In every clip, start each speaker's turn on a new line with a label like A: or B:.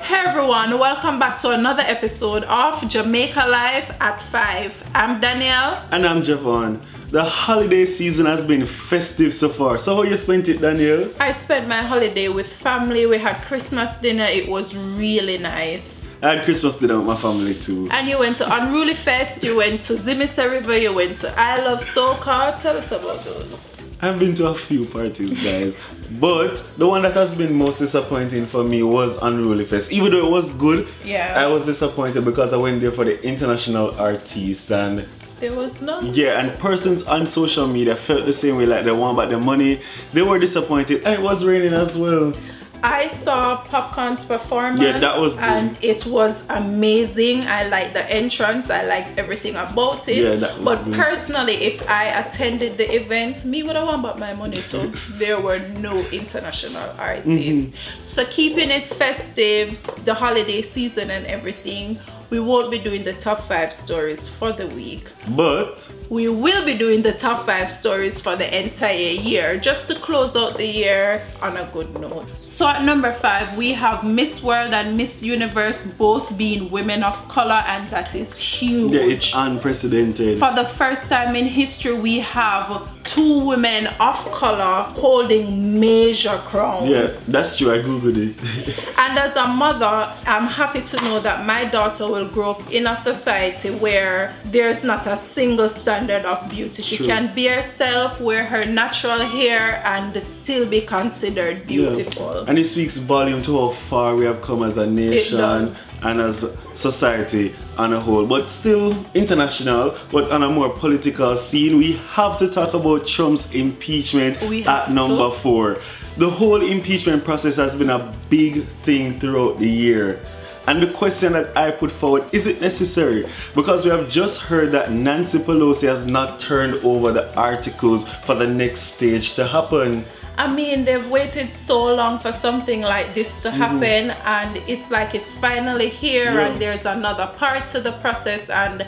A: Hey everyone, welcome back to another episode of Jamaica Life at 5. I'm Danielle.
B: And I'm Javon. The holiday season has been festive so far. So how you spent it, Danielle?
A: I spent my holiday with family. We had Christmas dinner. It was really nice.
B: I had Christmas dinner with my family too.
A: And you went to Unruly Fest, you went to Zimisar River, you went to I Love Soca. Tell us about those.
B: I've been to a few parties, guys. But the one that has been most disappointing for me was Unruly Fest. Even though it was good, I was disappointed because I went there for the international artists and
A: there was none.
B: Yeah, and persons on social media felt the same way, like they want back their money. They were disappointed, and it was raining as well.
A: I saw Popcorn's performance.
B: Yeah, that was good.
A: And it was amazing. I liked the entrance. I liked everything about it.
B: Yeah, that was
A: But
B: good.
A: personally, if I attended the event, me would have won back my money too. There were no international artists. So keeping it festive, the holiday season and everything, we won't be doing the top 5 stories for the week.
B: But
A: we will be doing the top 5 stories for the entire year, just to close out the year on a good note. So at number 5, we have Miss World and Miss Universe both being women of color, and that is huge.
B: yeah, it's unprecedented.
A: For the first time in history, we have 2 women of color holding major crowns.
B: Yes, that's true. I googled it.
A: And as a mother, I'm happy to know that my daughter will grow up in a society where there's not a single standard of beauty. She can be herself, wear her natural hair, and still be considered beautiful.
B: Yeah. And it speaks volume to how far we have come as a nation and as society on a whole. But still international, but on a more political scene, we have to talk about Trump's impeachment at number 4. The whole impeachment process has been a big thing throughout the year. And the question that I put forward, is it necessary? Because we have just heard that Nancy Pelosi has not turned over the articles for the next stage to happen.
A: I mean, they've waited so long for something like this to happen, and it's like it's finally here, and there's another part to the process, and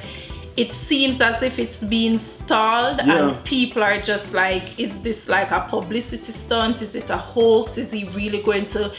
A: it seems as if it's being stalled, and people are just like, is this like a publicity stunt? Is it a hoax? Is he really going to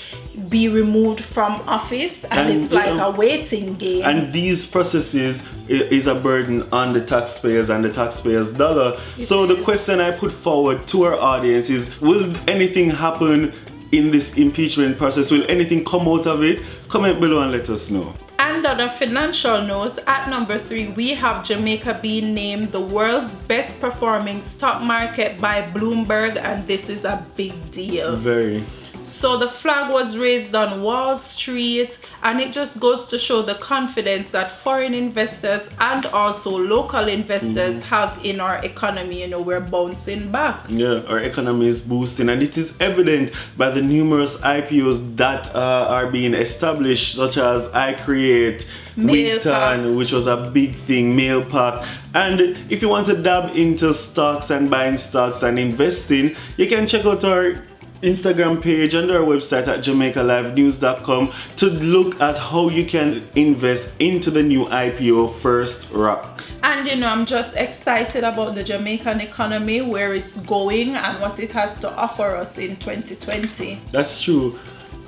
A: be removed from office? And it's like a waiting game. And
B: these processes is a burden on the taxpayers and the taxpayers' dollar. So the question I put forward to our audience is, will anything happen in this impeachment process? Will anything come out of it? Comment below and let us know.
A: And on a financial note, at number 3, we have Jamaica being named the world's best performing stock market by Bloomberg, and this is a big deal.
B: Very.
A: So the flag was raised on Wall Street, and it just goes to show the confidence that foreign investors and also local investors have in our economy. You know, we're bouncing back.
B: Yeah, our economy is boosting, and it is evident by the numerous IPOs that are being established, such as iCreate, Wigton, which was a big thing, Mailpack. And if you want to dab into stocks and buying stocks and investing, you can check out our Instagram page and our website at jamaicalivenews.com to look at how you can invest into the new IPO First Rock.
A: And you know, I'm just excited about the Jamaican economy, where it's going and what it has to offer us in 2020.
B: That's true.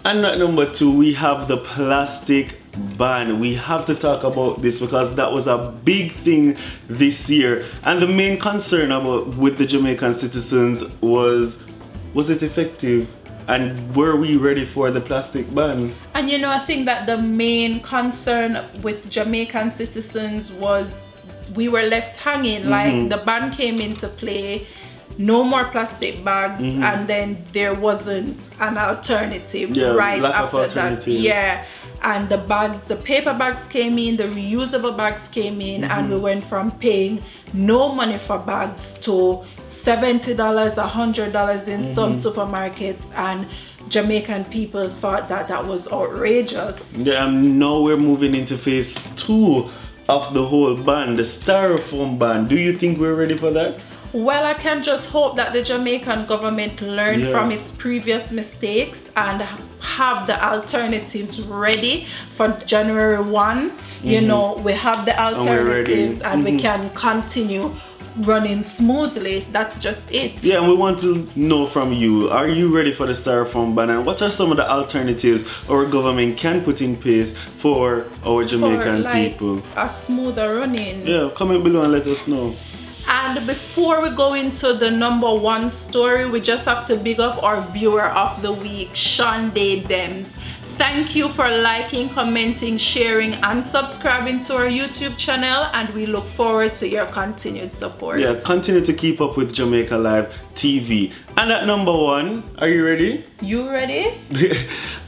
B: And at number 2, we have the plastic ban. We have to talk about this because that was a big thing this year. And the main concern with the Jamaican citizens was it effective? And were we ready for the plastic ban?
A: And you know, I think that the main concern with Jamaican citizens was we were left hanging. Like, the ban came into play, no more plastic bags, and then there wasn't an alternative right after that. Yeah. And the bags, the paper bags came in, the reusable bags came in, and we went from paying no money for bags to $70, $100 in some supermarkets, and Jamaican people thought that that was outrageous.
B: Yeah, now we're moving into phase 2 of the whole ban, the styrofoam ban. Do you think we're ready for that?
A: Well, I can just hope that the Jamaican government learned from its previous mistakes and have the alternatives ready for January 1. You know, we have the alternatives and we can continue running smoothly. That's just it.
B: Yeah, and we want to know from you, are you ready for the styrofoam ban, and what are some of the alternatives our government can put in place for our Jamaican people?
A: A smoother running.
B: Yeah, comment below and let us know.
A: And before we go into the number one story, we just have to big up our viewer of the week, Shonday Dems. Thank you for liking, commenting, sharing, and subscribing to our YouTube channel, and we look forward to your continued support.
B: Yeah, continue to keep up with Jamaica Live TV. And at number one, are you ready?
A: You ready?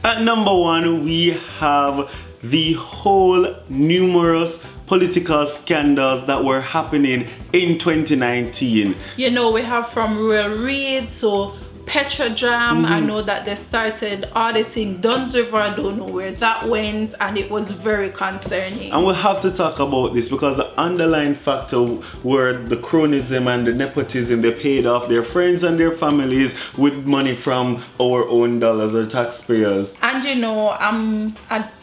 B: At number one, we have the whole numerous political scandals that were happening in 2019.
A: You know, we have from Royal Reid to Petrodram. I know that they started auditing Duns River. I don't know where that went, and it was very concerning.
B: And we'll have to talk about this because the underlying factor were the cronyism and the nepotism. They paid off their friends and their families with money from our own dollars or taxpayers.
A: And you know,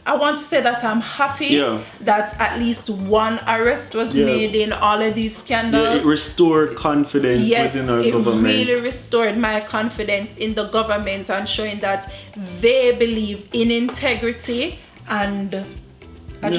A: I want to say that I'm happy that at least one arrest was made in all of these scandals.
B: Yeah, it restored confidence within our government.
A: It really restored my confidence in the government and showing that they believe in integrity. And I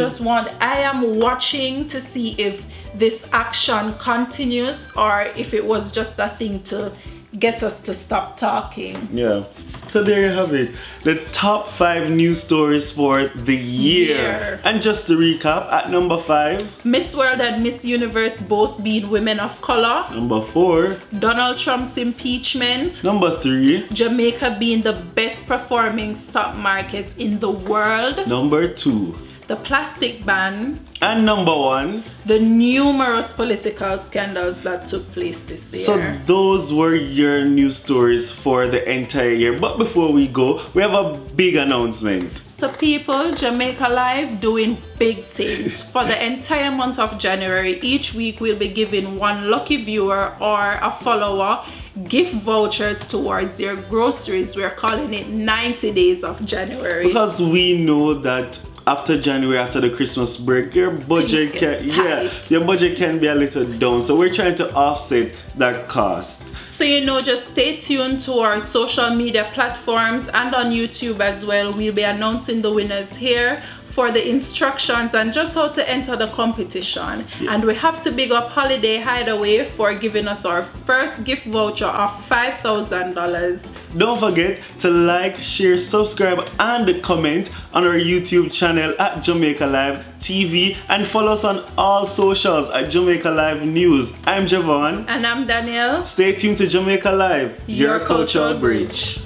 A: am watching to see if this action continues or if it was just a thing to get us to stop talking.
B: Yeah. So there you have it. The top 5 news stories for the year. And just to recap, at number 5,
A: Miss World and Miss Universe both being women of color.
B: Number 4,
A: Donald Trump's impeachment.
B: Number 3,
A: Jamaica being the best performing stock market in the world.
B: Number 2,
A: the plastic ban.
B: And number 1,
A: the numerous political scandals that took place this year.
B: So those were your news stories for the entire year. But before we go, we have a big announcement.
A: So people, Jamaica Live doing big things. For the entire month of January, each week we'll be giving one lucky viewer or a follower gift vouchers towards your groceries. We're calling it 90 days of January.
B: Because we know that after January, after the Christmas break, your budget can be a little down. So we're trying to offset that cost.
A: So you know, just stay tuned to our social media platforms and on YouTube as well. We'll be announcing the winners here for the instructions and just how to enter the competition. And we have to big up Holiday Hideaway for giving us our first gift voucher of $5,000.
B: Don't forget to like, share, subscribe, and comment on our YouTube channel at Jamaica Live TV and follow us on all socials at Jamaica Live News. I'm Javon.
A: And I'm Danielle.
B: Stay tuned to Jamaica Live, your cultural bridge.